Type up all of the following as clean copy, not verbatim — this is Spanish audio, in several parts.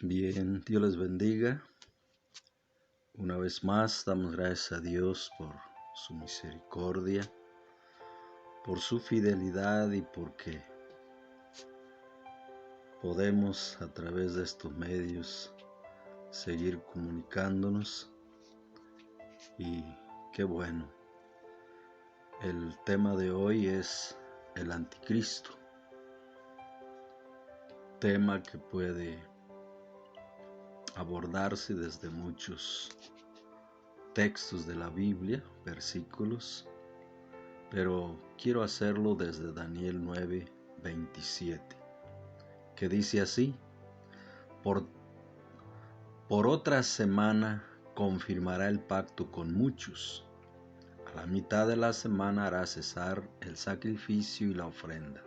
Bien, Dios les bendiga. Una vez más damos gracias a Dios por su misericordia, por su fidelidad y porque podemos a través de estos medios seguir comunicándonos. Y qué bueno. El tema de hoy es el anticristo. Tema que puede abordarse desde muchos textos de la Biblia, versículos, pero quiero hacerlo desde Daniel 9:27, que dice así: por otra semana confirmará el pacto con muchos, a la mitad de la semana hará cesar el sacrificio y la ofrenda.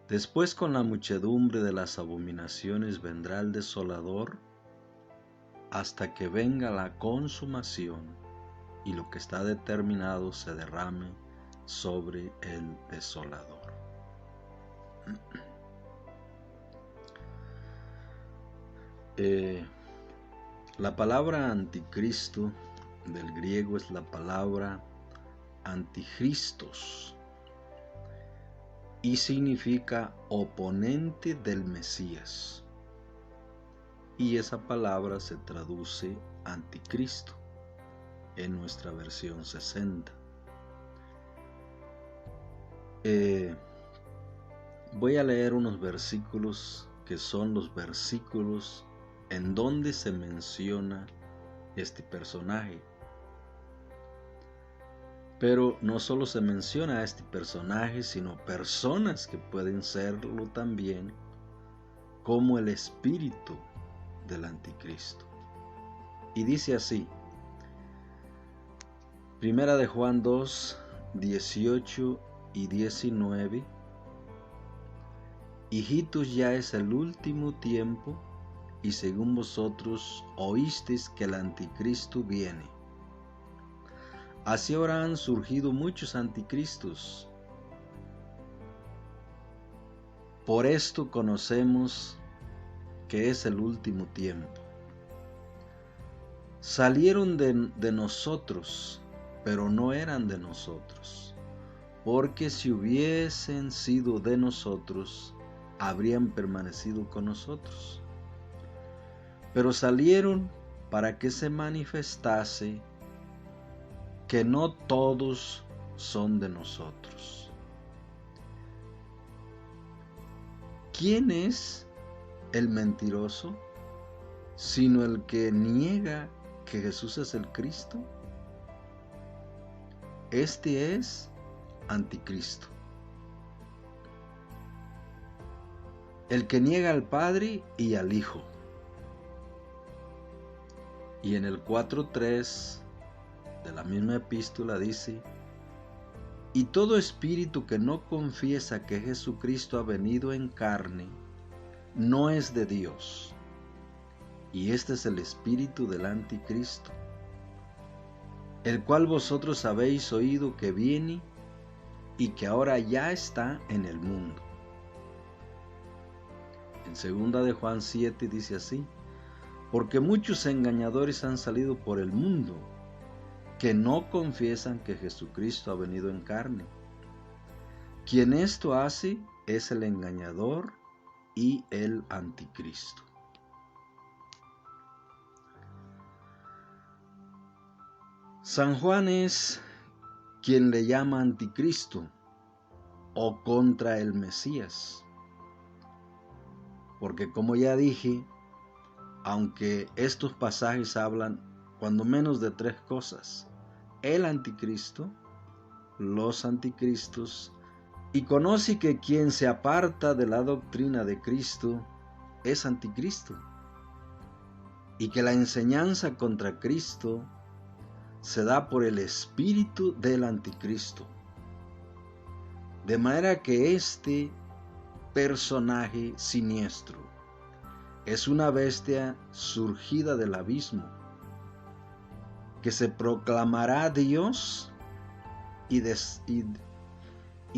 Después, con la muchedumbre de las abominaciones vendrá el desolador, hasta que venga la consumación y lo que está determinado se derrame sobre el desolador. La palabra anticristo del griego es la palabra antichristos y significa oponente del Mesías. Y esa palabra se traduce anticristo en nuestra versión 60. Voy a leer unos versículos que son los versículos en donde se menciona este personaje. Pero no solo se menciona a este personaje, sino personas que pueden serlo también, como el espíritu del anticristo. Y dice así: Primera de Juan 2:18 y 19: Hijitos, ya es el último tiempo, y según vosotros oísteis que el anticristo viene. Así ahora han surgido muchos anticristos. Por esto conocemos que es el último tiempo. Salieron de nosotros, pero no eran de nosotros, porque si hubiesen sido de nosotros, habrían permanecido con nosotros. Pero salieron para que se manifestase que no todos son de nosotros. ¿Quién es el mentiroso, sino el que niega que Jesús es el Cristo? Este es anticristo, el que niega al Padre y al Hijo. Y en el 4:3 de la misma epístola dice: Y todo espíritu que no confiesa que Jesucristo ha venido en carne, no es de Dios. Y este es el espíritu del anticristo, el cual vosotros habéis oído que viene y que ahora ya está en el mundo. En 2 de Juan 7 dice así: Porque muchos engañadores han salido por el mundo, que no confiesan que Jesucristo ha venido en carne. Quien esto hace es el engañador y el anticristo. San Juan es quien le llama anticristo o contra el Mesías, porque como ya dije, aunque estos pasajes hablan cuando menos de 3 cosas: el anticristo, los anticristos, y conoce que quien se aparta de la doctrina de Cristo es anticristo, y que la enseñanza contra Cristo se da por el espíritu del anticristo, de manera que este personaje siniestro es una bestia surgida del abismo, que se proclamará Dios y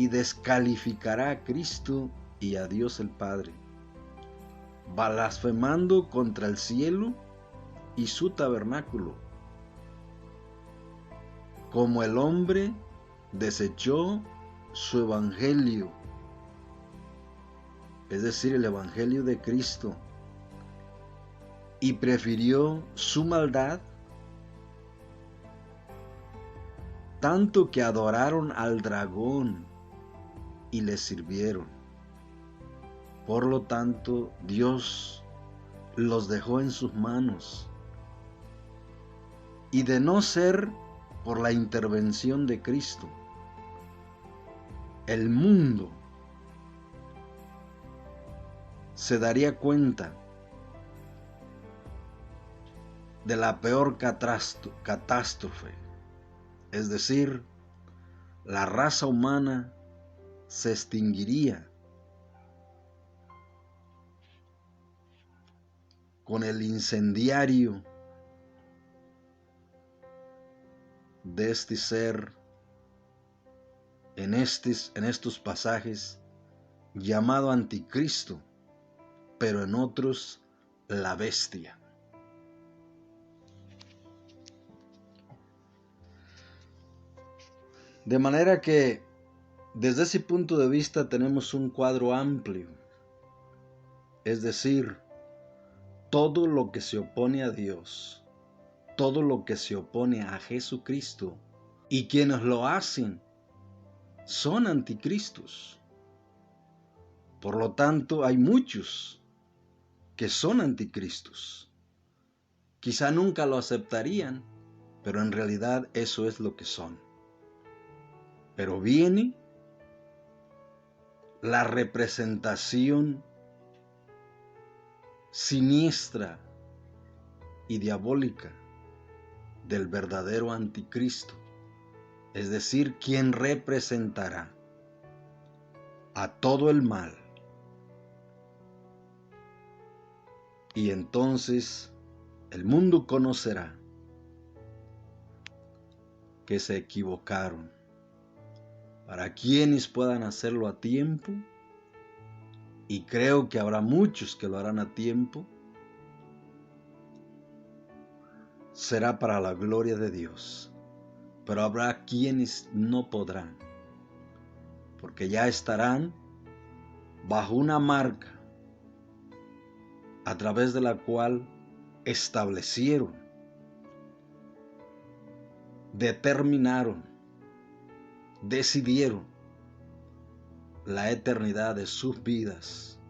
descalificará a Cristo y a Dios el Padre. blasfemando contra el cielo y su tabernáculo, como el hombre desechó su evangelio, es decir, el evangelio de Cristo, y prefirió su maldad, tanto que adoraron al dragón y le sirvieron. Por lo tanto, Dios los dejó en sus manos, y de no ser por la intervención de Cristo, el mundo se daría cuenta de la peor catástrofe, es decir, la raza humana se extinguiría con el incendiario de este ser en estos pasajes llamado anticristo, pero en otros la bestia. De manera que desde ese punto de vista tenemos un cuadro amplio, es decir, todo lo que se opone a Dios, todo lo que se opone a Jesucristo, y quienes lo hacen son anticristos. Por lo tanto, hay muchos que son anticristos. Quizá nunca lo aceptarían, pero en realidad eso es lo que son. Pero viene la representación siniestra y diabólica del verdadero anticristo, es decir, quien representará a todo el mal. Y entonces el mundo conocerá que se equivocaron. Para quienes puedan hacerlo a tiempo, y creo que habrá muchos que lo harán a tiempo, será para la gloria de Dios. Pero habrá quienes no podrán, porque ya estarán bajo una marca a través de la cual establecieron, determinaron, decidieron la eternidad de sus vidas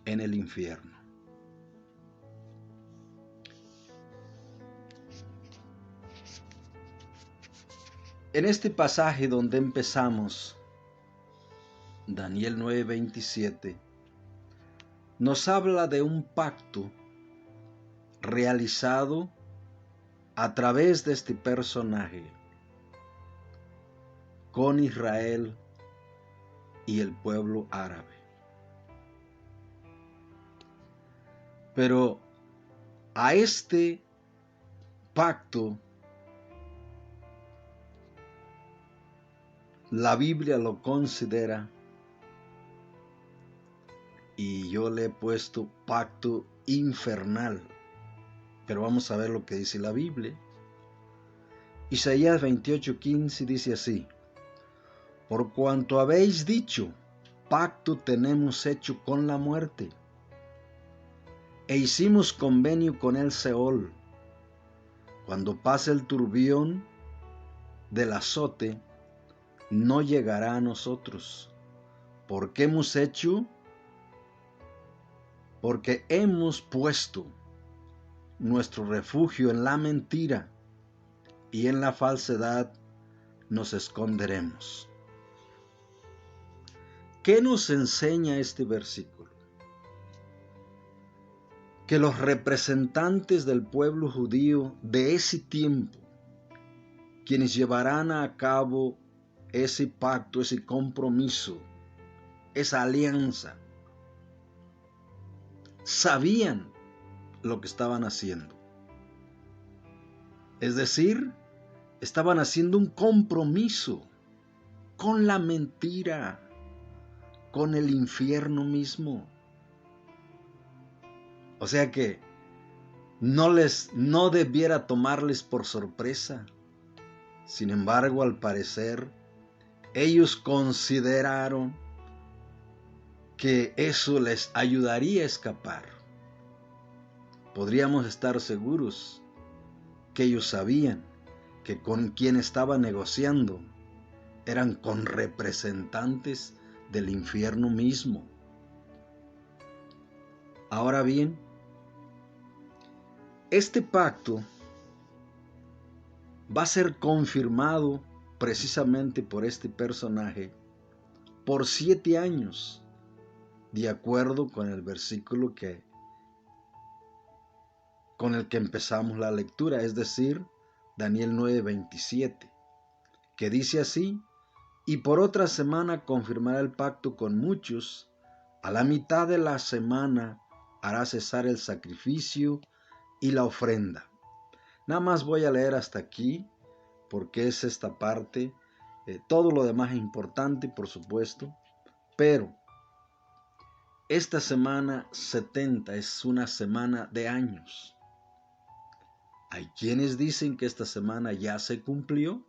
en el infierno. En este pasaje donde empezamos, Daniel 9:27, nos habla de un pacto realizado a través de este personaje con Israel y el pueblo árabe. Pero a este pacto la Biblia lo considera, y yo le he puesto pacto infernal, pero vamos a ver lo que dice la Biblia. Isaías 28:15 dice así: por cuanto habéis dicho, pacto tenemos hecho con la muerte, e hicimos convenio con el Seol, cuando pase el turbión del azote, no llegará a nosotros. ¿Por qué hemos hecho? Porque hemos puesto nuestro refugio en la mentira, y en la falsedad nos esconderemos. ¿Qué nos enseña este versículo? Que los representantes del pueblo judío de ese tiempo, quienes llevarán a cabo ese pacto, ese compromiso, esa alianza, sabían lo que estaban haciendo. Es decir, estaban haciendo un compromiso con la mentira, con el infierno mismo. O sea que no debiera tomarles por sorpresa. Sin embargo, al parecer, ellos consideraron que eso les ayudaría a escapar. Podríamos estar seguros que ellos sabían que con quien estaba negociando eran con representantes del infierno mismo. Ahora bien, este pacto va a ser confirmado precisamente por este personaje por 7 años, de acuerdo con el versículo con el que empezamos la lectura, es decir, Daniel 9:27, que dice así: y por otra semana confirmará el pacto con muchos, a la mitad de la semana hará cesar el sacrificio y la ofrenda. Nada más voy a leer hasta aquí, porque es esta parte. Todo lo demás es importante, por supuesto, pero esta semana 70 es una semana de años. Hay quienes dicen que esta semana ya se cumplió,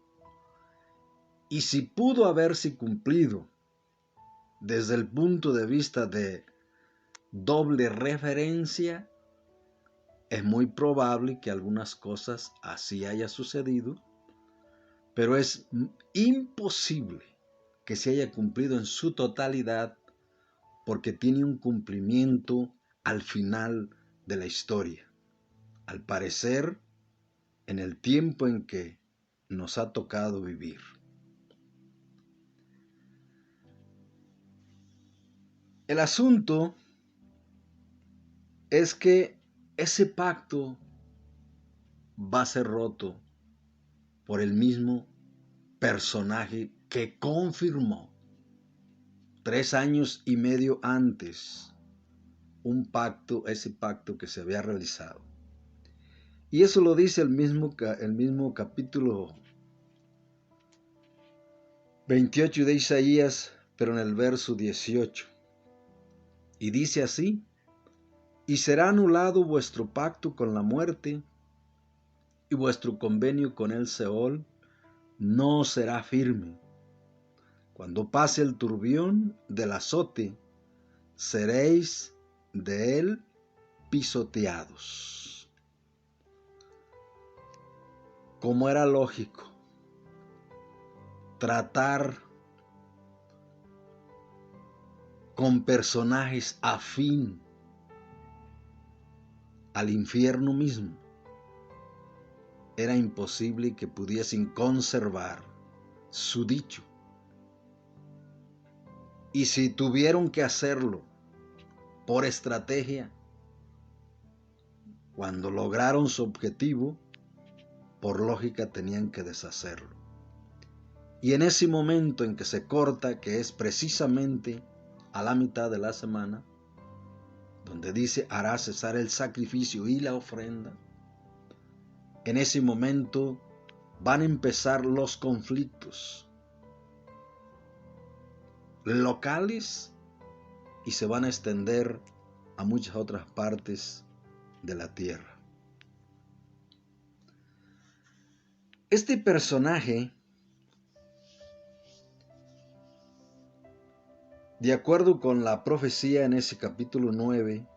y si pudo haberse cumplido desde el punto de vista de doble referencia, es muy probable que algunas cosas así haya sucedido, pero es imposible que se haya cumplido en su totalidad, porque tiene un cumplimiento al final de la historia. Al parecer, en el tiempo en que nos ha tocado vivir. El asunto es que ese pacto va a ser roto por el mismo personaje que confirmó 3 años y medio antes ese pacto que se había realizado. Y eso lo dice el mismo capítulo 28 de Isaías, pero en el verso 18. Y dice así: y será anulado vuestro pacto con la muerte, y vuestro convenio con el Seol no será firme. Cuando pase el turbión del azote, seréis de él pisoteados. Como era lógico, tratar con personajes afín al infierno mismo, era imposible que pudiesen conservar su dicho. Y si tuvieron que hacerlo por estrategia, cuando lograron su objetivo, por lógica tenían que deshacerlo. Y en ese momento en que se corta, que es precisamente a la mitad de la semana, donde dice hará cesar el sacrificio y la ofrenda, en ese momento van a empezar los conflictos locales y se van a extender a muchas otras partes de la tierra. Este personaje, de acuerdo con la profecía en ese capítulo 9,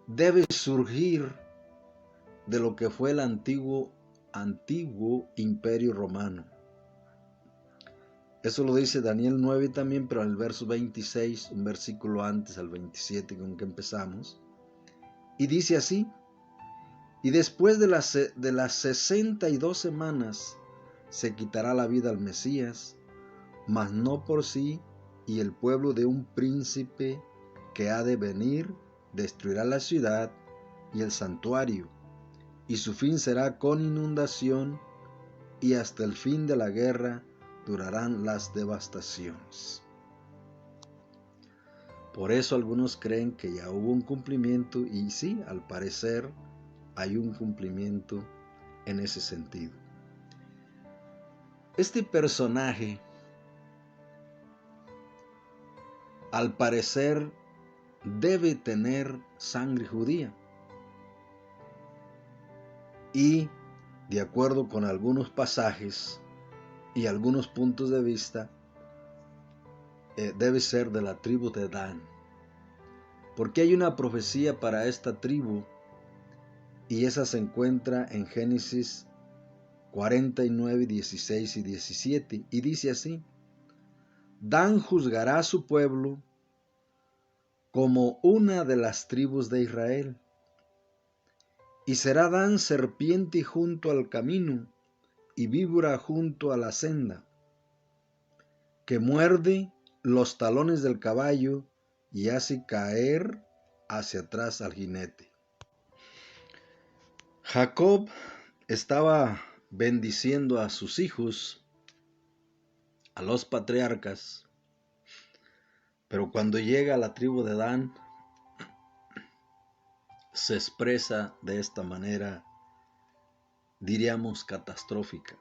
debe surgir de lo que fue el antiguo imperio romano. Eso lo dice Daniel 9 también, pero en el verso 26, un versículo antes al 27 con que empezamos, y dice así: y después de las 62 semanas se quitará la vida al Mesías, mas no por sí, y el pueblo de un príncipe que ha de venir destruirá la ciudad y el santuario, y su fin será con inundación, y hasta el fin de la guerra durarán las devastaciones. Por eso algunos creen que ya hubo un cumplimiento, y sí, al parecer hay un cumplimiento en ese sentido. Este personaje, al parecer, debe tener sangre judía. Y, de acuerdo con algunos pasajes y algunos puntos de vista, debe ser de la tribu de Dan. Porque hay una profecía para esta tribu, y esa se encuentra en Génesis 49, 16 y 17, y dice así: Dan juzgará a su pueblo como una de las tribus de Israel, y será Dan serpiente junto al camino y víbora junto a la senda, que muerde los talones del caballo y hace caer hacia atrás al jinete. Jacob estaba bendiciendo a sus hijos, a los patriarcas, pero cuando llega a la tribu de Dan, se expresa de esta manera, diríamos, catastrófica.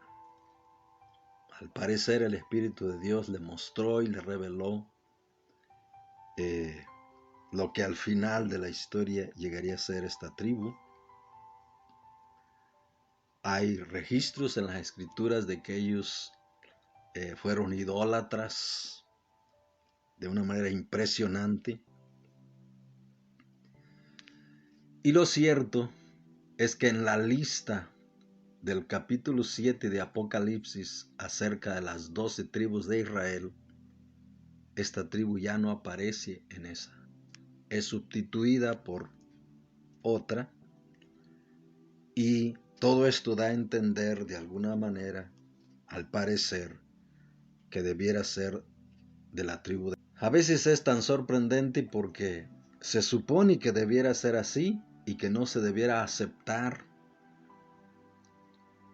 Al parecer el Espíritu de Dios le mostró y le reveló lo que al final de la historia llegaría a ser esta tribu. Hay registros en las escrituras de que ellos fueron idólatras de una manera impresionante. Y lo cierto es que en la lista del capítulo 7 de Apocalipsis acerca de las 12 tribus de Israel, esta tribu ya no aparece en esa. Es sustituida por otra, y todo esto da a entender de alguna manera, al parecer, que debiera ser de la tribu de... A veces es tan sorprendente porque se supone que debiera ser así y que no se debiera aceptar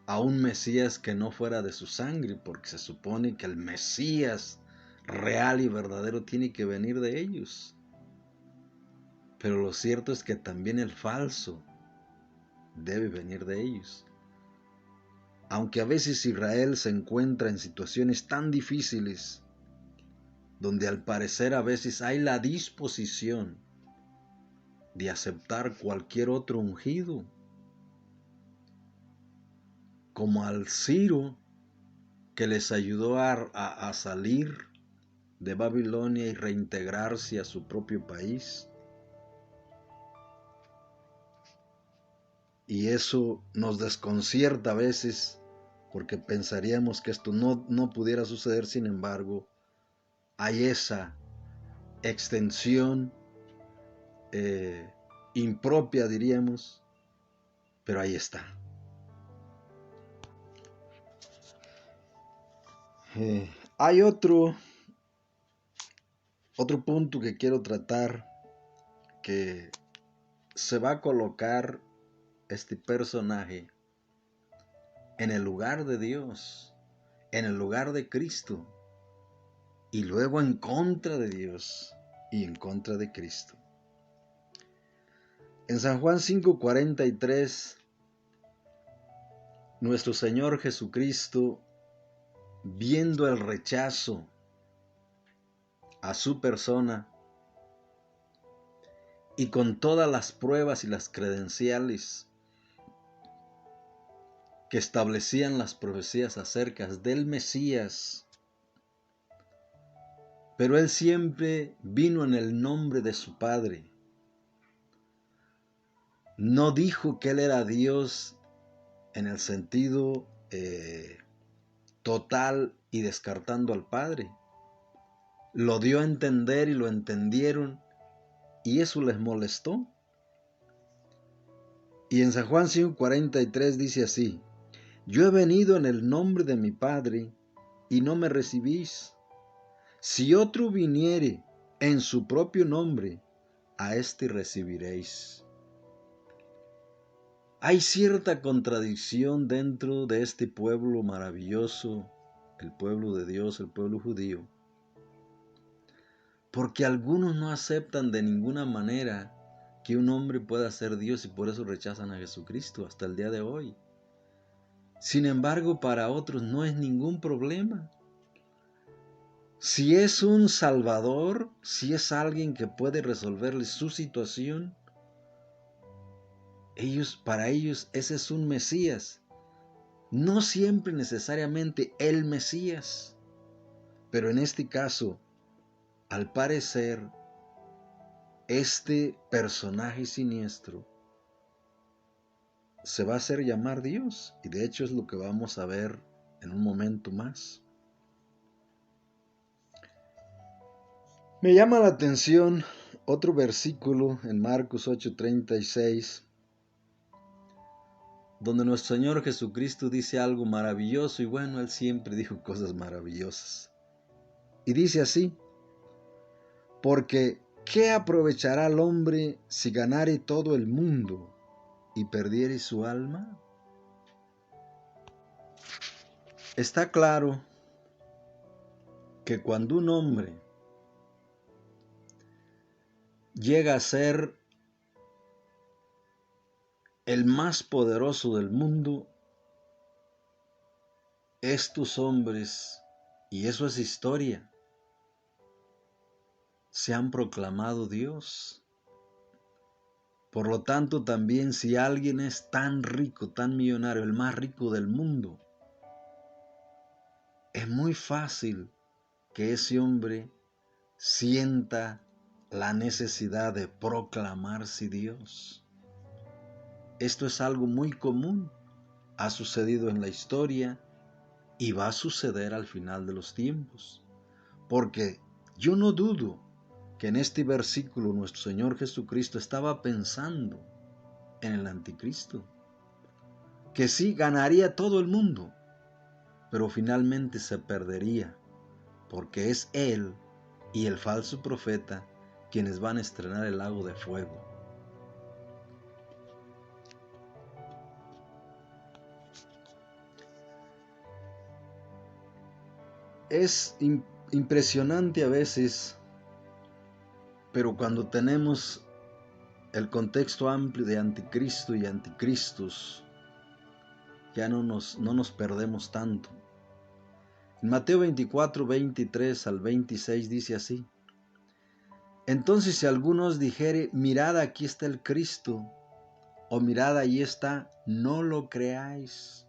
a un Mesías que no fuera de su sangre, porque se supone que el Mesías real y verdadero tiene que venir de ellos. Pero lo cierto es que también el falso debe venir de ellos. Aunque a veces Israel se encuentra en situaciones tan difíciles, donde al parecer a veces hay la disposición de aceptar cualquier otro ungido, como al Ciro, que les ayudó a salir de Babilonia y reintegrarse a su propio país. Y eso nos desconcierta a veces, porque pensaríamos que esto no pudiera suceder. Sin embargo, hay esa extensión impropia, diríamos, pero ahí está. Hay otro punto que quiero tratar, que se va a colocar este personaje en el lugar de Dios, en el lugar de Cristo, y luego en contra de Dios y en contra de Cristo. En San Juan 5:43, nuestro Señor Jesucristo, viendo el rechazo a su persona y con todas las pruebas y las credenciales que establecían las profecías acerca del Mesías, pero Él siempre vino en el nombre de su Padre. No dijo que Él era Dios en el sentido total y descartando al Padre. Lo dio a entender y lo entendieron, y eso les molestó. Y en San Juan 5:43 dice así: Yo he venido en el nombre de mi Padre y no me recibís. Si otro viniere en su propio nombre, a éste recibiréis. Hay cierta contradicción dentro de este pueblo maravilloso, el pueblo de Dios, el pueblo judío, porque algunos no aceptan de ninguna manera que un hombre pueda ser Dios, y por eso rechazan a Jesucristo hasta el día de hoy. Sin embargo, para otros no es ningún problema. Si es un salvador, si es alguien que puede resolverle su situación, para ellos ese es un Mesías. No siempre necesariamente el Mesías, pero en este caso, al parecer, este personaje siniestro se va a hacer llamar Dios, y de hecho es lo que vamos a ver en un momento más. Me llama la atención otro versículo en Marcos 8:36, donde nuestro Señor Jesucristo dice algo maravilloso, y bueno, Él siempre dijo cosas maravillosas. Y dice así: porque ¿qué aprovechará el hombre si ganare todo el mundo y perdiere su alma? Está claro que cuando un hombre llega a ser el más poderoso del mundo, estos hombres, y eso es historia, se han proclamado Dios. Por lo tanto, también si alguien es tan rico, tan millonario, el más rico del mundo, es muy fácil que ese hombre sienta la necesidad de proclamarse Dios. Esto es algo muy común, ha sucedido en la historia y va a suceder al final de los tiempos. Porque yo no dudo que en este versículo nuestro Señor Jesucristo estaba pensando en el anticristo, que sí ganaría todo el mundo, pero finalmente se perdería, porque es Él y el falso profeta quienes van a estrenar el lago de fuego. Es impresionante a veces, pero cuando tenemos el contexto amplio de anticristo y anticristos, ya no nos perdemos tanto. En Mateo 24, 23 al 26 dice así: entonces si alguno os dijere, mirad aquí está el Cristo, o mirad ahí está, no lo creáis.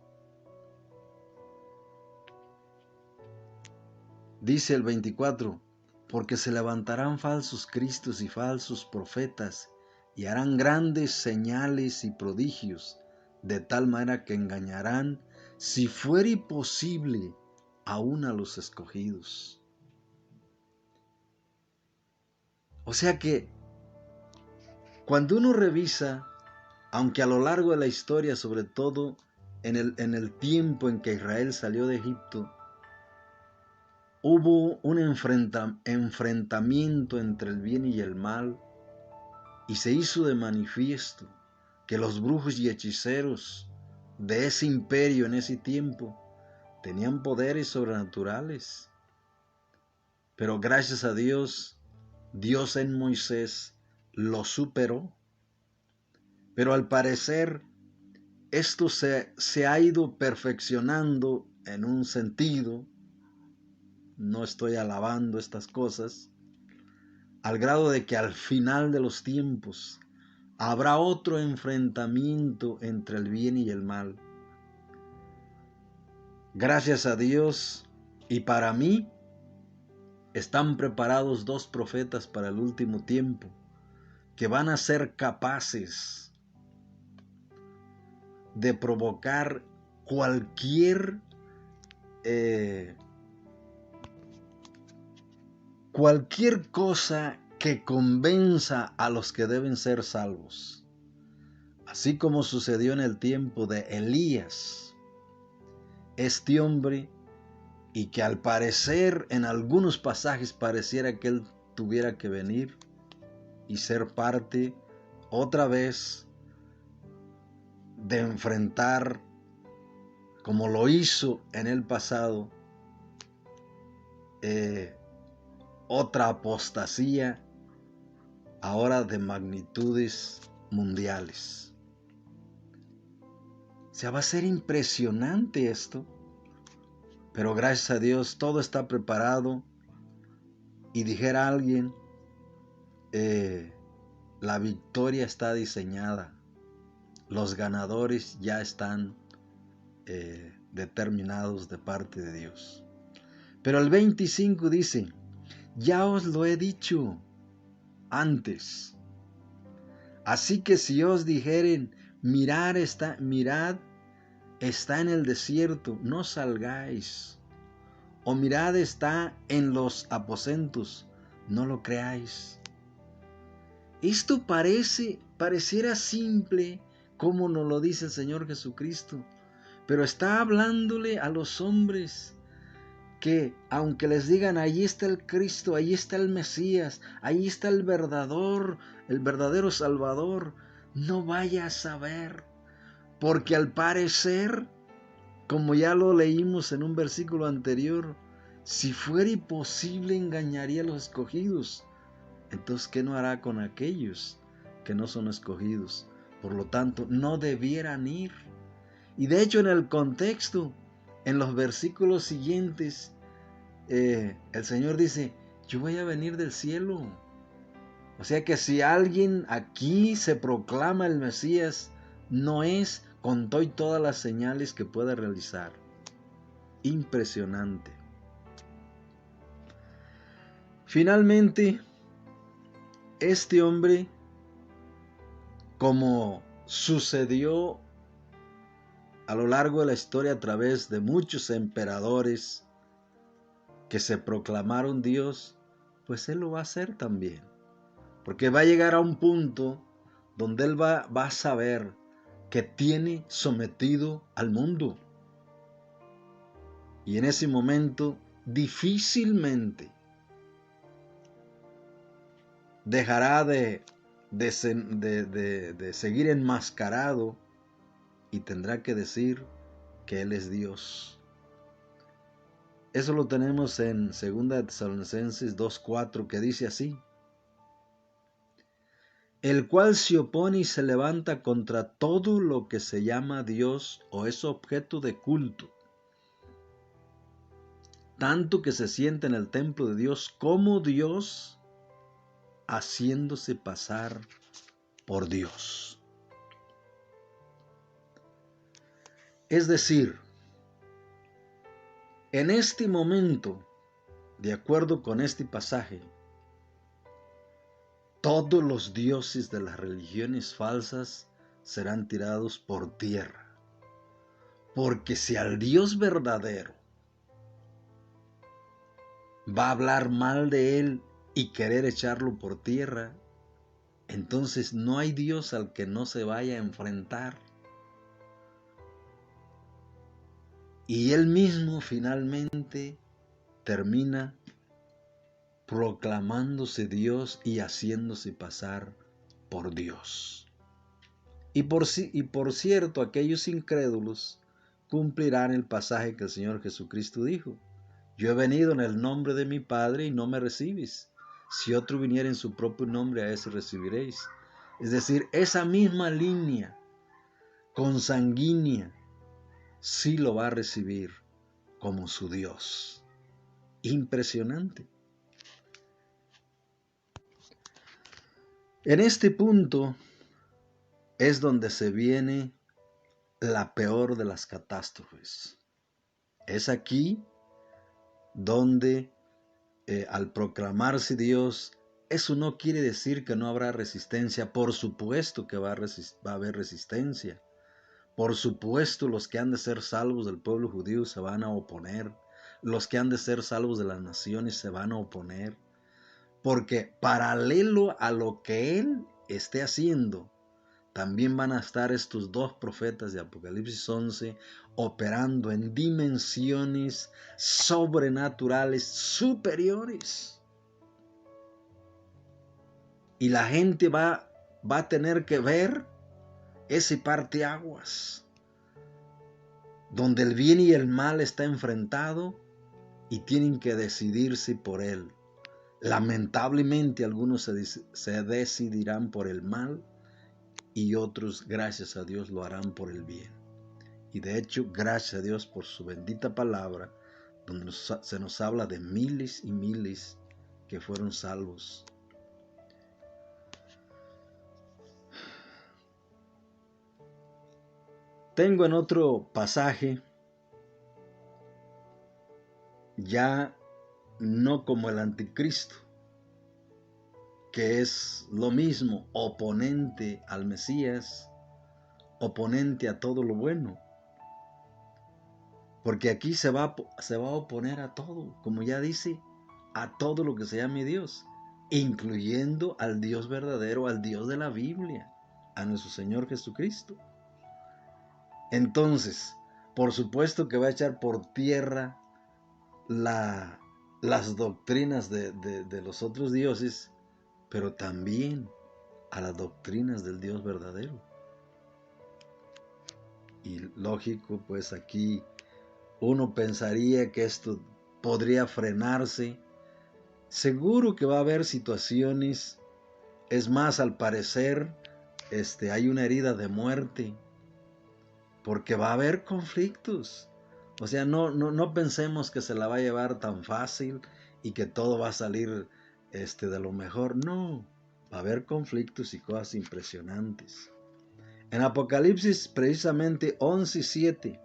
Dice el 24, porque se levantarán falsos cristos y falsos profetas, y harán grandes señales y prodigios, de tal manera que engañarán, si fuere posible, aún a los escogidos. O sea que, cuando uno revisa, aunque a lo largo de la historia, sobre todo en el tiempo en que Israel salió de Egipto, hubo un enfrentamiento entre el bien y el mal, y se hizo de manifiesto que los brujos y hechiceros de ese imperio en ese tiempo tenían poderes sobrenaturales. Pero gracias a Dios, Dios en Moisés lo superó. Pero al parecer, esto se ha ido perfeccionando en un sentido. No estoy alabando estas cosas, al grado de que al final de los tiempos habrá otro enfrentamiento entre el bien y el mal. Gracias a Dios, y para mí, están preparados dos profetas para el último tiempo, que van a ser capaces de provocar cualquier cosa que convenza a los que deben ser salvos. Así como sucedió en el tiempo de Elías, este hombre, y que al parecer en algunos pasajes pareciera que él tuviera que venir y ser parte otra vez de enfrentar, como lo hizo en el pasado, otra apostasía, ahora de magnitudes mundiales. O sea, va a ser impresionante esto, pero gracias a Dios todo está preparado y dijera alguien, la victoria está diseñada, los ganadores ya están determinados de parte de Dios. Pero el 25 dice, ya os lo he dicho antes. Así que si os dijeren, mirad está en el desierto, no salgáis. O mirad está en los aposentos, no lo creáis. Esto pareciera simple, como nos lo dice el Señor Jesucristo, pero está hablándole a los hombres que aunque les digan, ahí está el Cristo, ahí está el Mesías, ahí está el verdadero Salvador, no vaya a saber, porque al parecer, como ya lo leímos en un versículo anterior, si fuera imposible engañaría a los escogidos. Entonces, ¿qué no hará con aquellos que no son escogidos? Por lo tanto, no debieran ir. Y de hecho, en el contexto, en los versículos siguientes, el Señor dice, yo voy a venir del cielo. O sea que si alguien aquí se proclama el Mesías, no es con todas las señales que pueda realizar. Impresionante. Finalmente, este hombre, como sucedió a lo largo de la historia a través de muchos emperadores que se proclamaron Dios, pues él lo va a hacer también. Porque va a llegar a un punto donde él va a saber que tiene sometido al mundo. Y en ese momento difícilmente dejará de seguir enmascarado y tendrá que decir que Él es Dios. Eso lo tenemos en 2 Tesalonicenses 2:4, que dice así: el cual se opone y se levanta contra todo lo que se llama Dios o es objeto de culto, tanto que se sienta en el templo de Dios como Dios, haciéndose pasar por Dios. Es decir, en este momento, de acuerdo con este pasaje, todos los dioses de las religiones falsas serán tirados por tierra. Porque si al Dios verdadero va a hablar mal de él y querer echarlo por tierra, entonces no hay Dios al que no se vaya a enfrentar. Y él mismo finalmente termina proclamándose Dios y haciéndose pasar por Dios. Y por cierto, aquellos incrédulos cumplirán el pasaje que el Señor Jesucristo dijo: yo he venido en el nombre de mi Padre y no me recibís. Si otro viniera en su propio nombre, a ese recibiréis. Es decir, esa misma línea consanguínea sí lo va a recibir como su Dios. Impresionante. En este punto es donde se viene la peor de las catástrofes. Es aquí donde al proclamarse Dios, eso no quiere decir que no habrá resistencia. Por supuesto que va a haber resistencia. Por supuesto, los que han de ser salvos del pueblo judío se van a oponer. Los que han de ser salvos de las naciones se van a oponer. Porque paralelo a lo que Él esté haciendo, también van a estar estos dos profetas de Apocalipsis 11 operando en dimensiones sobrenaturales superiores. Y la gente va a tener que ver ese parteaguas, donde el bien y el mal está enfrentado y tienen que decidirse por él. Lamentablemente algunos se decidirán por el mal y otros, gracias a Dios, lo harán por el bien. Y de hecho, gracias a Dios por su bendita palabra, donde se nos habla de miles y miles que fueron salvos. Tengo en otro pasaje, ya no como el anticristo, que es lo mismo, oponente al Mesías, oponente a todo lo bueno. Porque aquí se va a oponer a todo, como ya dice, a todo lo que se llame Dios, incluyendo al Dios verdadero, al Dios de la Biblia, a nuestro Señor Jesucristo. Entonces, por supuesto que va a echar por tierra las doctrinas de los otros dioses, pero también a las doctrinas del Dios verdadero. Y lógico, pues aquí uno pensaría que esto podría frenarse. Seguro que va a haber situaciones, es más, al parecer, hay una herida de muerte, porque va a haber conflictos. O sea, no pensemos que se la va a llevar tan fácil y que todo va a salir de lo mejor. No, va a haber conflictos y cosas impresionantes. En Apocalipsis precisamente 11:7,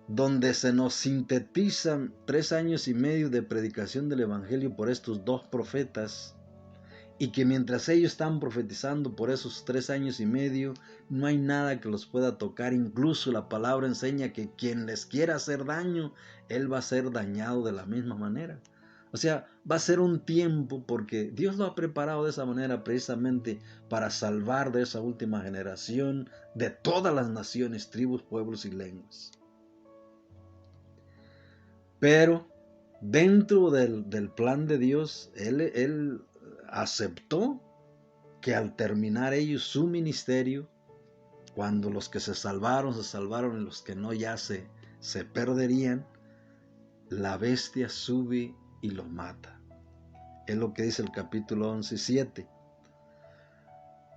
donde se nos sintetizan 3 años y medio de predicación del Evangelio por estos dos profetas, y que mientras ellos están profetizando por esos 3 años y medio, no hay nada que los pueda tocar. Incluso la palabra enseña que quien les quiera hacer daño, él va a ser dañado de la misma manera. O sea, va a ser un tiempo, porque Dios lo ha preparado de esa manera precisamente para salvar de esa última generación de todas las naciones, tribus, pueblos y lenguas. Pero dentro del plan de Dios, Él aceptó que al terminar ellos su ministerio, cuando los que se salvaron y los que no ya se perderían, la bestia sube y los mata. Es lo que dice el capítulo 11:7.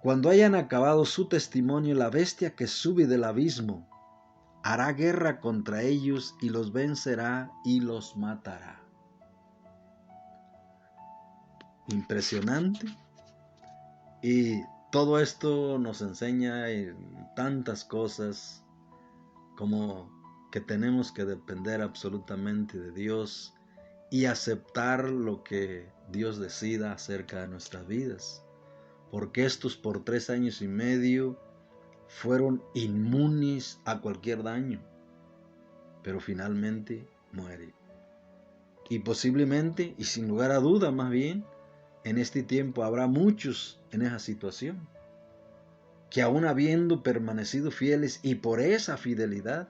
Cuando hayan acabado su testimonio, la bestia que sube del abismo hará guerra contra ellos y los vencerá y los matará. Impresionante. Y todo esto nos enseña tantas cosas, como que tenemos que depender absolutamente de Dios y aceptar lo que Dios decida acerca de nuestras vidas, porque estos por 3 años y medio fueron inmunes a cualquier daño, pero finalmente muere. Y posiblemente, y sin lugar a duda más bien, en este tiempo habrá muchos en esa situación, que aún habiendo permanecido fieles y por esa fidelidad,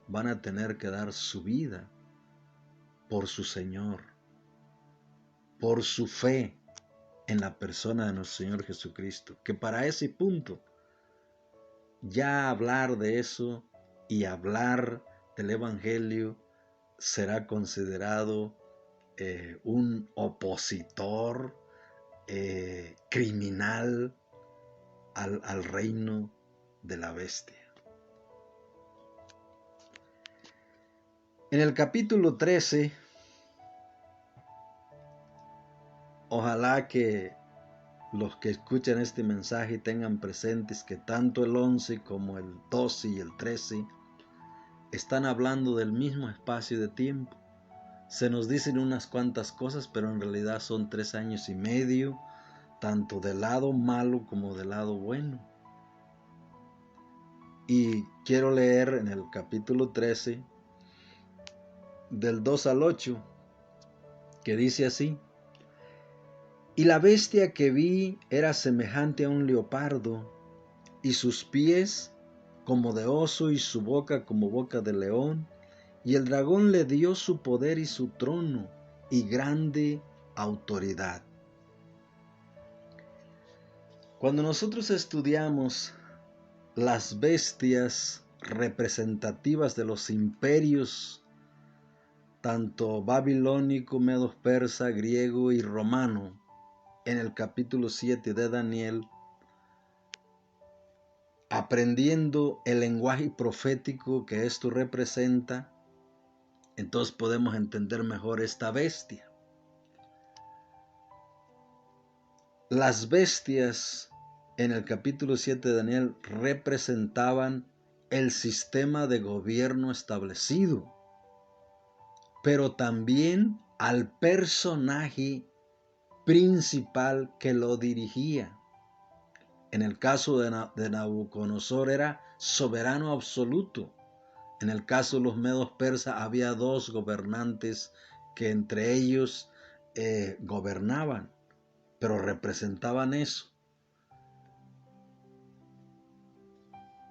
van a tener que dar su vida por su Señor, por su fe en la persona de nuestro Señor Jesucristo. Que para ese punto, ya hablar de eso y hablar del Evangelio será considerado un opositor criminal al reino de la bestia. En el capítulo 13, ojalá que los que escuchan este mensaje tengan presentes que tanto el 11 como el 12 y el 13 están hablando del mismo espacio de tiempo. Se nos dicen unas cuantas cosas, pero en realidad son 3 años y medio, tanto del lado malo como del lado bueno. Y quiero leer en el capítulo 13, del 2 al 8, que dice así: Y la bestia que vi era semejante a un leopardo, y sus pies como de oso, y su boca como boca de león, y el dragón le dio su poder y su trono, y grande autoridad. Cuando nosotros estudiamos las bestias representativas de los imperios, tanto babilónico, medo-persa, griego y romano, en el capítulo 7 de Daniel, aprendiendo el lenguaje profético que esto representa, entonces podemos entender mejor esta bestia. Las bestias en el capítulo 7 de Daniel representaban el sistema de gobierno establecido, pero también al personaje principal que lo dirigía. En el caso de Nabucodonosor era soberano absoluto. En el caso de los medos persas había dos gobernantes que entre ellos gobernaban, pero representaban eso.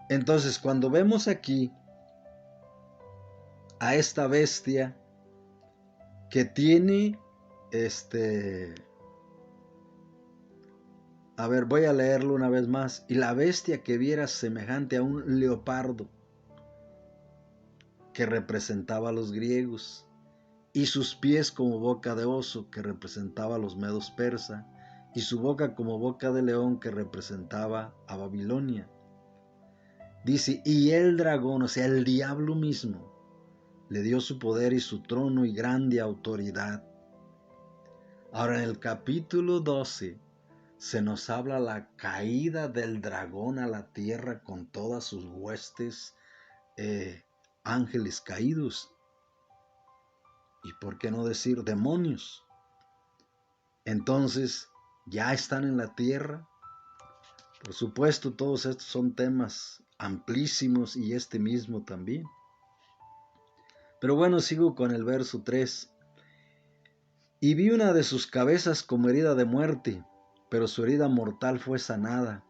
Entonces, cuando vemos aquí a esta bestia que tiene a ver, voy a leerlo una vez más. Y la bestia que viera semejante a un leopardo, que representaba a los griegos, y sus pies como boca de oso, que representaba a los medos persa, y su boca como boca de león, que representaba a Babilonia. Dice, y el dragón, o sea, el diablo mismo, le dio su poder y su trono y grande autoridad. Ahora en el capítulo 12 se nos habla la caída del dragón a la tierra con todas sus huestes, ángeles caídos, y por qué no decir demonios. Entonces ya están en la tierra. Por supuesto, todos estos son temas amplísimos y este mismo también. Pero bueno, sigo con el verso 3. Y vi una de sus cabezas como herida de muerte, pero su herida mortal fue sanada,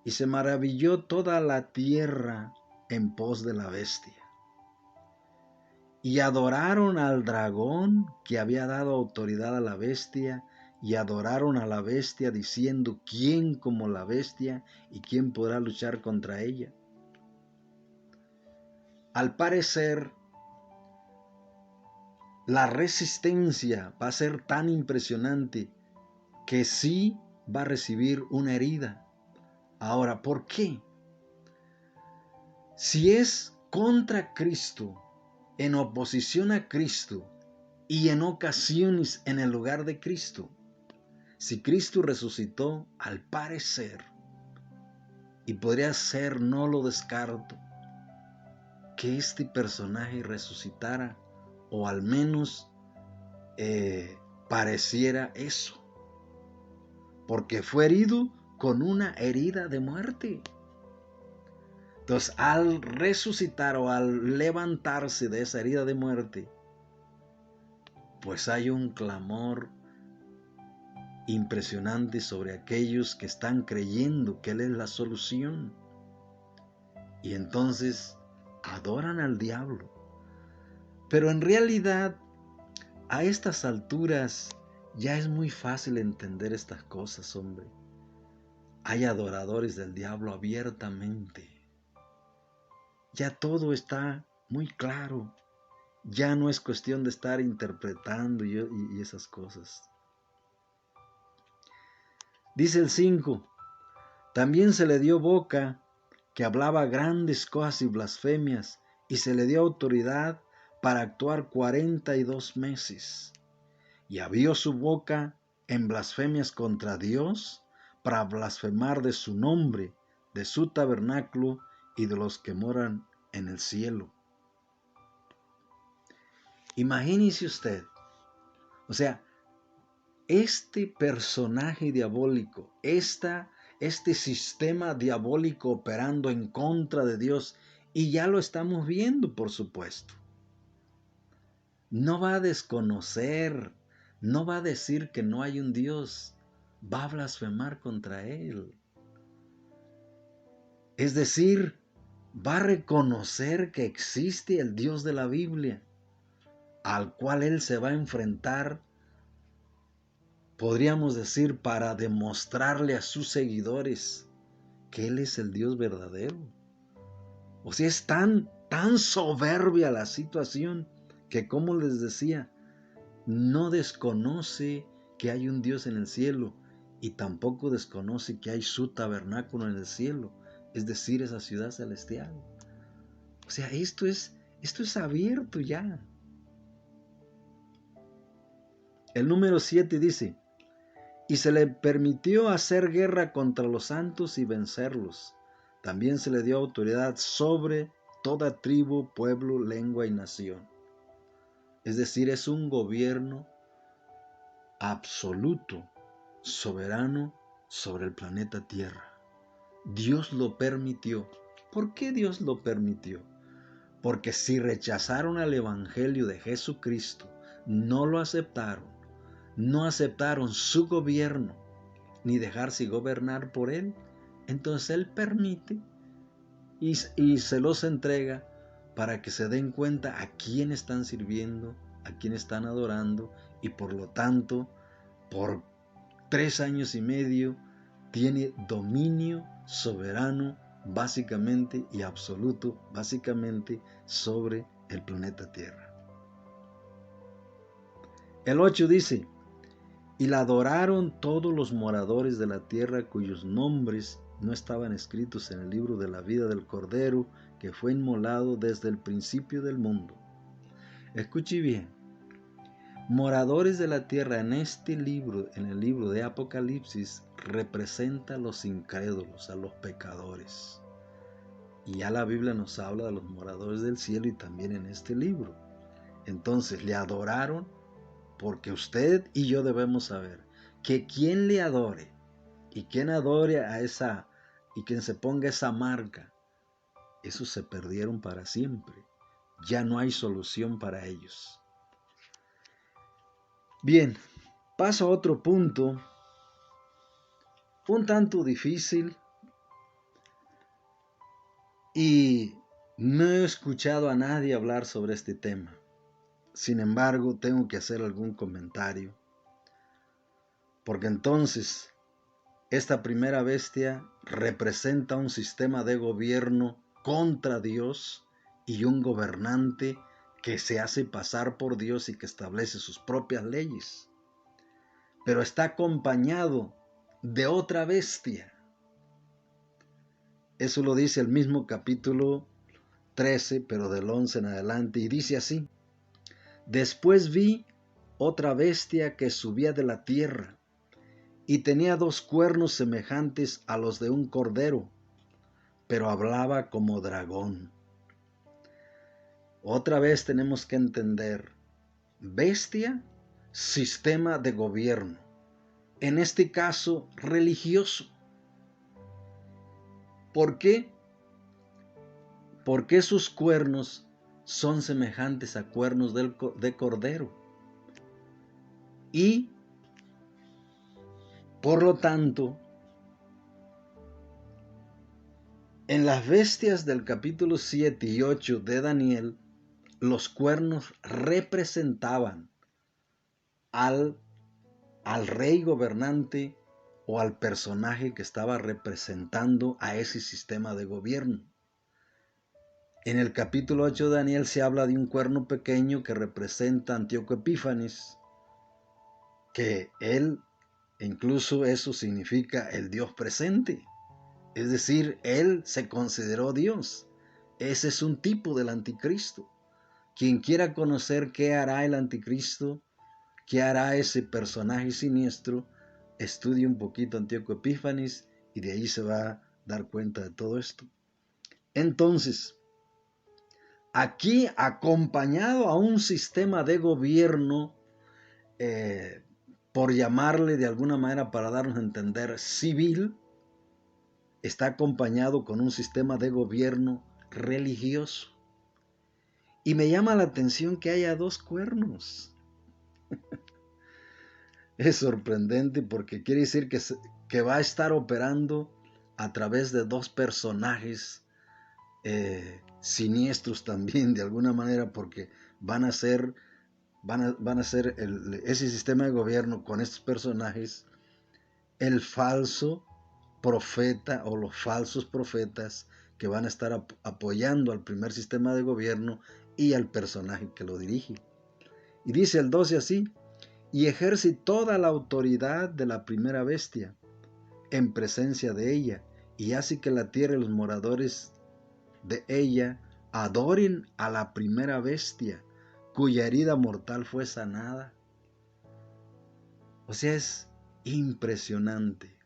y se maravilló toda la tierra en pos de la bestia. Y adoraron al dragón que había dado autoridad a la bestia, y adoraron a la bestia diciendo, ¿quién como la bestia y quién podrá luchar contra ella? Al parecer, la resistencia va a ser tan impresionante que sí va a recibir una herida. Ahora, ¿por qué? Si es contra Cristo, en oposición a Cristo y en ocasiones en el lugar de Cristo, si Cristo resucitó, al parecer, y podría ser, no lo descarto, que este personaje resucitara, o al menos pareciera eso, porque fue herido con una herida de muerte. Entonces, al resucitar o al levantarse de esa herida de muerte, pues hay un clamor impresionante sobre aquellos que están creyendo que Él es la solución. Y entonces adoran al diablo. Pero en realidad, a estas alturas, ya es muy fácil entender estas cosas, hombre. Hay adoradores del diablo abiertamente. Ya todo está muy claro. Ya no es cuestión de estar interpretando y esas cosas. Dice el 5, también se le dio boca que hablaba grandes cosas y blasfemias, y se le dio autoridad para actuar 42 meses. Y abrió su boca en blasfemias contra Dios, para blasfemar de su nombre, de su tabernáculo y de los que moran en el cielo. Imagínese usted, o sea, este personaje diabólico, este sistema diabólico operando en contra de Dios, y ya lo estamos viendo, por supuesto. No va a desconocer, no va a decir que no hay un Dios, va a blasfemar contra Él. Es decir, va a reconocer que existe el Dios de la Biblia, al cual Él se va a enfrentar, podríamos decir, para demostrarle a sus seguidores que Él es el Dios verdadero. O sea, es tan soberbia la situación que, como les decía, no desconoce que hay un Dios en el cielo y tampoco desconoce que hay su tabernáculo en el cielo, es decir, esa ciudad celestial. O sea, esto es abierto ya. El número 7 dice, y se le permitió hacer guerra contra los santos y vencerlos. También se le dio autoridad sobre toda tribu, pueblo, lengua y nación. Es decir, es un gobierno absoluto, soberano sobre el planeta Tierra. Dios lo permitió. ¿Por qué Dios lo permitió? Porque si rechazaron al Evangelio de Jesucristo, no lo aceptaron, no aceptaron su gobierno, ni dejarse gobernar por Él, entonces Él permite y se los entrega para que se den cuenta a quién están sirviendo, a quién están adorando, y por lo tanto, por 3 años y medio, tiene dominio soberano básicamente y absoluto básicamente sobre el planeta Tierra. El 8 dice: y la adoraron todos los moradores de la tierra cuyos nombres no estaban escritos en el libro de la vida del Cordero que fue inmolado desde el principio del mundo. Escuche bien, moradores de la tierra en este libro, en el libro de Apocalipsis, representa a los incrédulos, a los pecadores. Y ya la Biblia nos habla de los moradores del cielo y también en este libro. Entonces le adoraron, porque usted y yo debemos saber que quien le adore y quien adore a esa y quien se ponga esa marca, esos se perdieron para siempre. Ya no hay solución para ellos. Bien, paso a otro punto, un tanto difícil, y no he escuchado a nadie hablar sobre este tema. Sin embargo, tengo que hacer algún comentario, porque entonces esta primera bestia representa un sistema de gobierno contra Dios y un gobernante que se hace pasar por Dios y que establece sus propias leyes. Pero está acompañado de otra bestia. Eso lo dice el mismo capítulo 13, pero del 11 en adelante, y dice así: después vi otra bestia que subía de la tierra, y tenía 2 cuernos semejantes a los de un cordero, pero hablaba como dragón. Otra vez tenemos que entender, bestia, sistema de gobierno, en este caso religioso. ¿Por qué? Porque sus cuernos son semejantes a cuernos de cordero. Y, por lo tanto, en las bestias del capítulo 7 y 8 de Daniel, los cuernos representaban al rey gobernante o al personaje que estaba representando a ese sistema de gobierno. En el capítulo 8 de Daniel se habla de un cuerno pequeño que representa a Antíoco Epífanes, que él, incluso eso significa el Dios presente. Es decir, él se consideró Dios. Ese es un tipo del anticristo. Quien quiera conocer qué hará el anticristo, qué hará ese personaje siniestro, estudie un poquito Antíoco Epífanes y de ahí se va a dar cuenta de todo esto. Entonces, aquí acompañado a un sistema de gobierno, por llamarle de alguna manera para darnos a entender, civil, está acompañado con un sistema de gobierno religioso. Y me llama la atención que haya 2 cuernos. Es sorprendente porque quiere decir que va a estar operando a través de 2 personajes siniestros también, de alguna manera, porque van a ser ese sistema de gobierno con estos personajes, el falso profeta o los falsos profetas que van a estar apoyando al primer sistema de gobierno y al personaje que lo dirige. Y dice el 12 así: y ejerce toda la autoridad de la primera bestia en presencia de ella, y hace que la tierra y los moradores de ella adoren a la primera bestia, cuya herida mortal fue sanada. O sea, es impresionante.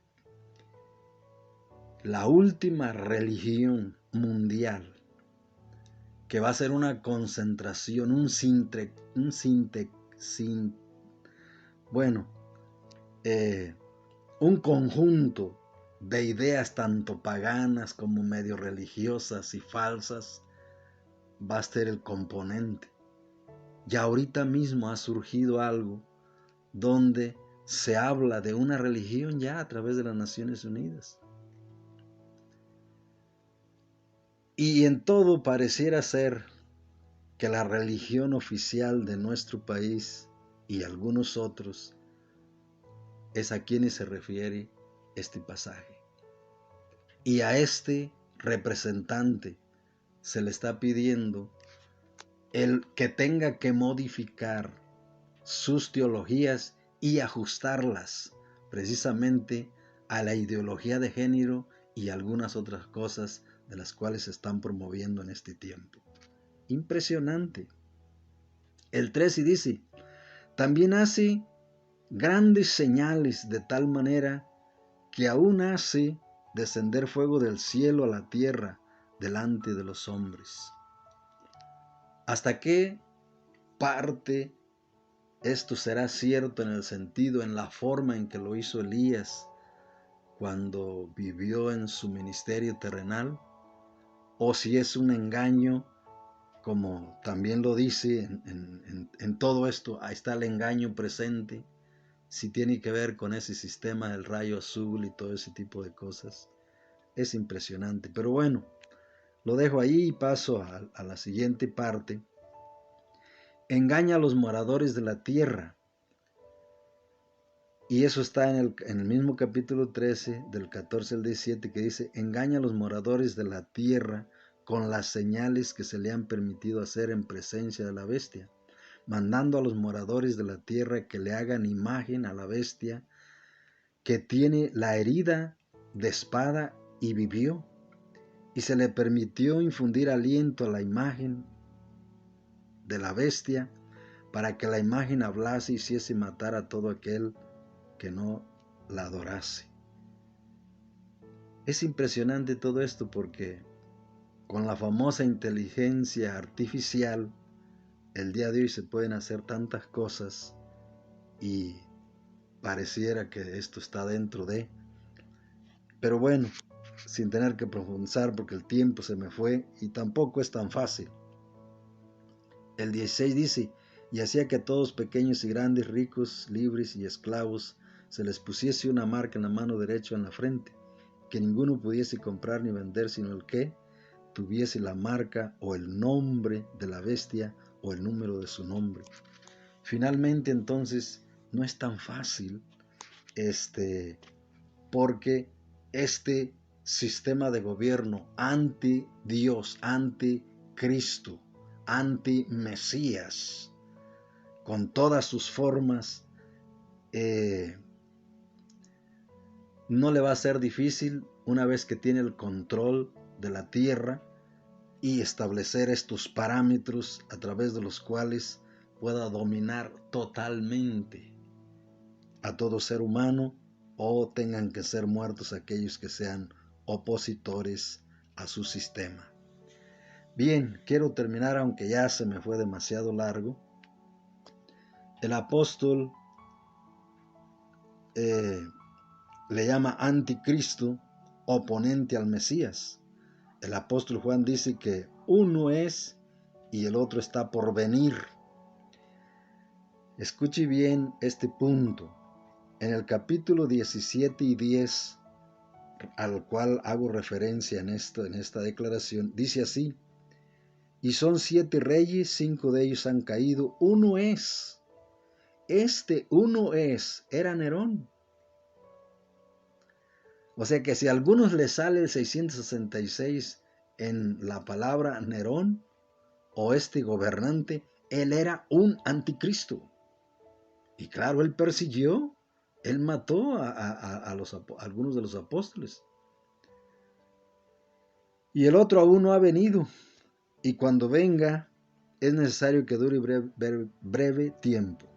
La última religión mundial, que va a ser una concentración, un conjunto de ideas tanto paganas como medio religiosas y falsas, va a ser el componente. Ya ahorita mismo ha surgido algo donde se habla de una religión ya a través de las Naciones Unidas. Y en todo pareciera ser que la religión oficial de nuestro país y algunos otros es a quienes se refiere este pasaje. Y a este representante se le está pidiendo el que tenga que modificar sus teologías y ajustarlas precisamente a la ideología de género y algunas otras cosas de las cuales se están promoviendo en este tiempo. Impresionante. El 13 dice, también hace grandes señales de tal manera que aún hace descender fuego del cielo a la tierra delante de los hombres. ¿Hasta qué parte esto será cierto en el sentido, en la forma en que lo hizo Elías cuando vivió en su ministerio terrenal? ¿O si es un engaño, como también lo dice en todo esto, ahí está el engaño presente, si tiene que ver con ese sistema del rayo azul y todo ese tipo de cosas? Es impresionante, pero bueno, lo dejo ahí y paso a la siguiente parte. Engaña a los moradores de la tierra. Y eso está en el mismo capítulo 13, del 14 al 17, que dice, engaña a los moradores de la tierra con las señales que se le han permitido hacer en presencia de la bestia, mandando a los moradores de la tierra que le hagan imagen a la bestia que tiene la herida de espada y vivió, y se le permitió infundir aliento a la imagen de la bestia para que la imagen hablase y hiciese matar a todo aquel que no la adorase. Es impresionante todo esto porque con la famosa inteligencia artificial el día de hoy se pueden hacer tantas cosas y pareciera que esto está dentro de, pero bueno, sin tener que profundizar porque el tiempo se me fue y tampoco es tan fácil. El 16 dice, y hacía que a todos pequeños y grandes, ricos, libres y esclavos se les pusiese una marca en la mano derecha o en la frente, que ninguno pudiese comprar ni vender sino el que tuviese la marca o el nombre de la bestia o el número de su nombre. Finalmente entonces no es tan fácil porque este sistema de gobierno anti Dios, anti Cristo, anti Mesías, con todas sus formas, no le va a ser difícil una vez que tiene el control de la tierra y establecer estos parámetros a través de los cuales pueda dominar totalmente a todo ser humano o tengan que ser muertos aquellos que sean opositores a su sistema. Bien, quiero terminar aunque ya se me fue demasiado largo. El apóstol le llama anticristo, oponente al Mesías. El apóstol Juan dice que uno es y el otro está por venir. Escuche bien este punto. En el capítulo 17 y 10, al cual hago referencia en esta declaración, dice así, y son 7 reyes, 5 de ellos han caído, uno es. Este uno es, era Nerón. O sea que si a algunos les sale el 666 en la palabra Nerón o este gobernante, él era un anticristo. Y claro, él persiguió, él mató a algunos de los apóstoles. Y el otro aún no ha venido. Y cuando venga, es necesario que dure breve tiempo.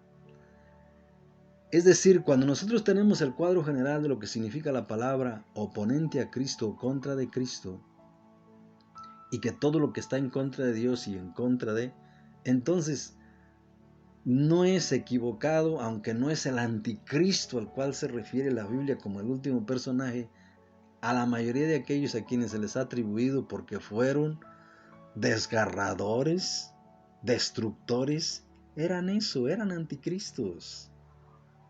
Es decir, cuando nosotros tenemos el cuadro general de lo que significa la palabra oponente a Cristo o contra de Cristo, y que todo lo que está en contra de Dios y en contra de, entonces no es equivocado, aunque no es el anticristo al cual se refiere la Biblia como el último personaje, a la mayoría de aquellos a quienes se les ha atribuido porque fueron desgarradores, destructores, eran eso, eran anticristos.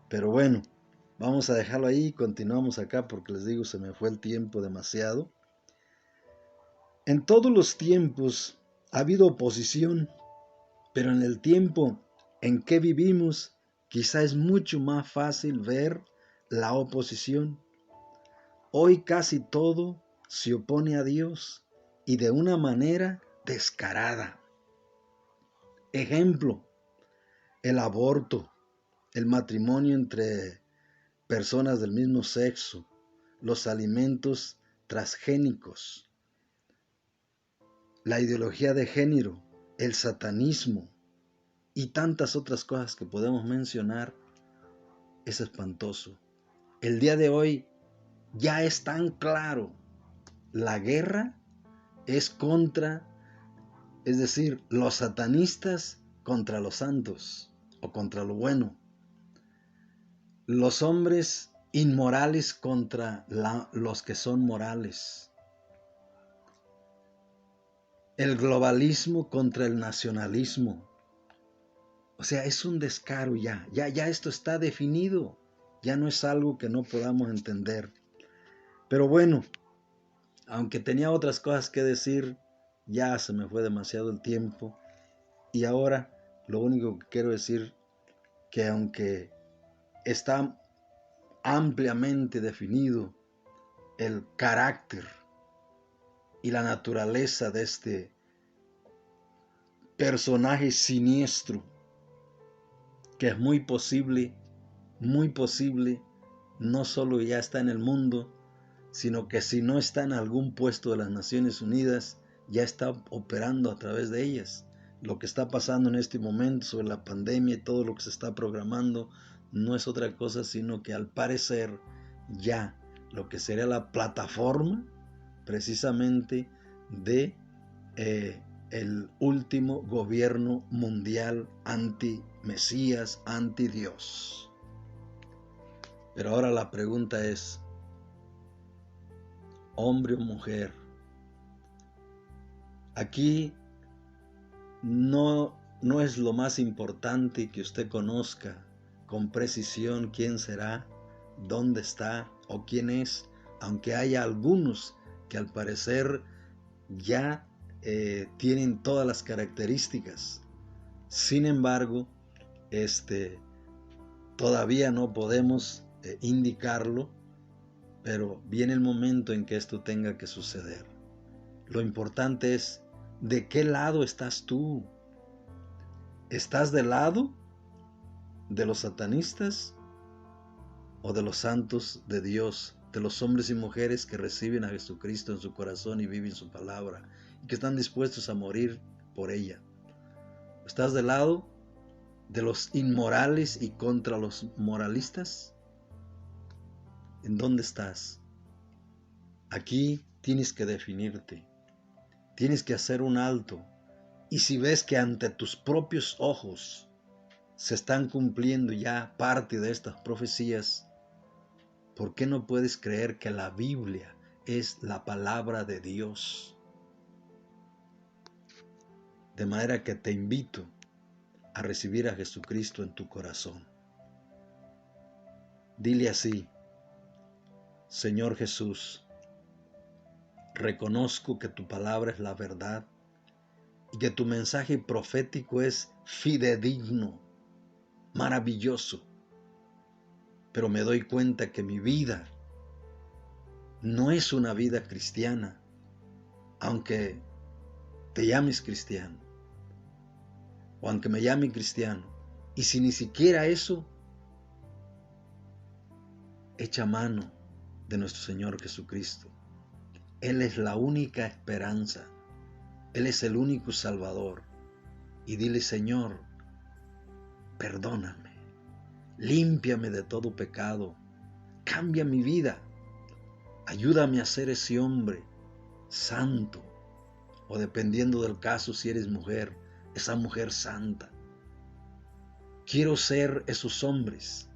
Pero bueno, vamos a dejarlo ahí y continuamos acá porque les digo, se me fue el tiempo demasiado. En todos los tiempos ha habido oposición, pero en el tiempo en que vivimos quizá es mucho más fácil ver la oposición. Hoy casi todo se opone a Dios y de una manera descarada. Ejemplo, el aborto, el matrimonio entre personas del mismo sexo, los alimentos transgénicos, la ideología de género, el satanismo y tantas otras cosas que podemos mencionar. Es espantoso. El día de hoy ya es tan claro, la guerra es contra, es decir, los satanistas contra los santos o contra lo bueno. Los hombres inmorales contra los que son morales. El globalismo contra el nacionalismo. O sea, es un descaro ya esto está definido. Ya no es algo que no podamos entender. Pero bueno, aunque tenía otras cosas que decir, ya se me fue demasiado el tiempo. Y ahora lo único que quiero decir, que aunque está ampliamente definido el carácter y la naturaleza de este personaje siniestro, que es muy posible, no solo ya está en el mundo, sino que si no está en algún puesto de las Naciones Unidas, ya está operando a través de ellas. Lo que está pasando en este momento sobre la pandemia y todo lo que se está programando no es otra cosa sino que al parecer ya lo que sería la plataforma precisamente de el último gobierno mundial anti-Mesías, anti-Dios. Pero ahora la pregunta es, hombre o mujer, aquí no es lo más importante que usted conozca con precisión quién será, dónde está o quién es, aunque haya algunos que al parecer ya tienen todas las características. Sin embargo, todavía no podemos indicarlo, pero viene el momento en que esto tenga que suceder. Lo importante es, ¿de qué lado estás tú? ¿Estás del lado de los satanistas o de los santos de Dios, de los hombres y mujeres que reciben a Jesucristo en su corazón y viven su palabra y que están dispuestos a morir por ella? ¿Estás del lado de los inmorales y contra los moralistas? ¿En dónde estás? Aquí tienes que definirte, tienes que hacer un alto, y si ves que ante tus propios ojos se están cumpliendo ya parte de estas profecías, ¿por qué no puedes creer que la Biblia es la palabra de Dios? De manera que te invito a recibir a Jesucristo en tu corazón. Dile así: Señor Jesús, reconozco que tu palabra es la verdad y que tu mensaje profético es fidedigno, maravilloso. Pero me doy cuenta que mi vida no es una vida cristiana, aunque te llames cristiano, o aunque me llame cristiano. Y si ni siquiera eso, echa mano de nuestro Señor Jesucristo. Él es la única esperanza. Él es el único Salvador. Y dile: Señor, perdóname. límpiame de todo pecado, cambia mi vida, ayúdame a ser ese hombre santo, o dependiendo del caso, si eres mujer, esa mujer santa. Quiero ser esos hombres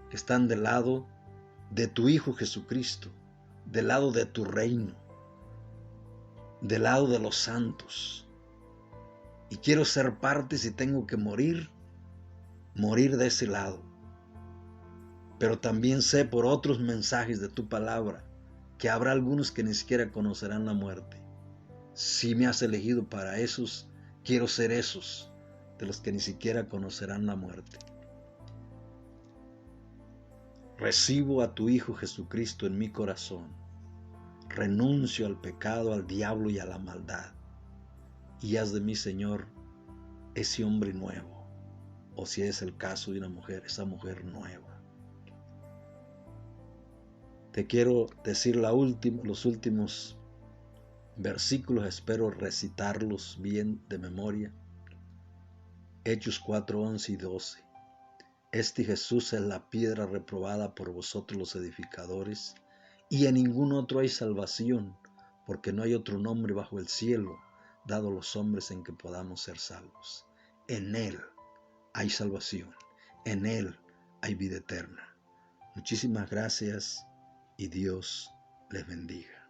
que están del lado de tu Hijo Jesucristo, del lado de tu reino, del lado de los santos. Y quiero ser parte, si tengo que morir, morir de ese lado. Pero también sé por otros mensajes de tu palabra que habrá algunos que ni siquiera conocerán la muerte. Si me has elegido para esos, quiero ser esos de los que ni siquiera conocerán la muerte. Recibo a tu Hijo Jesucristo en mi corazón. Renuncio al pecado, al diablo y a la maldad. Y haz de mí, Señor, ese hombre nuevo. O si es el caso de una mujer, esa mujer nueva. Te quiero decir los últimos versículos, espero recitarlos bien de memoria. Hechos 4, 11 y 12. Este Jesús es la piedra reprobada por vosotros los edificadores, y en ningún otro hay salvación, porque no hay otro nombre bajo el cielo dado a los hombres en que podamos ser salvos. En Él hay salvación, en Él hay vida eterna. Muchísimas gracias y Dios les bendiga.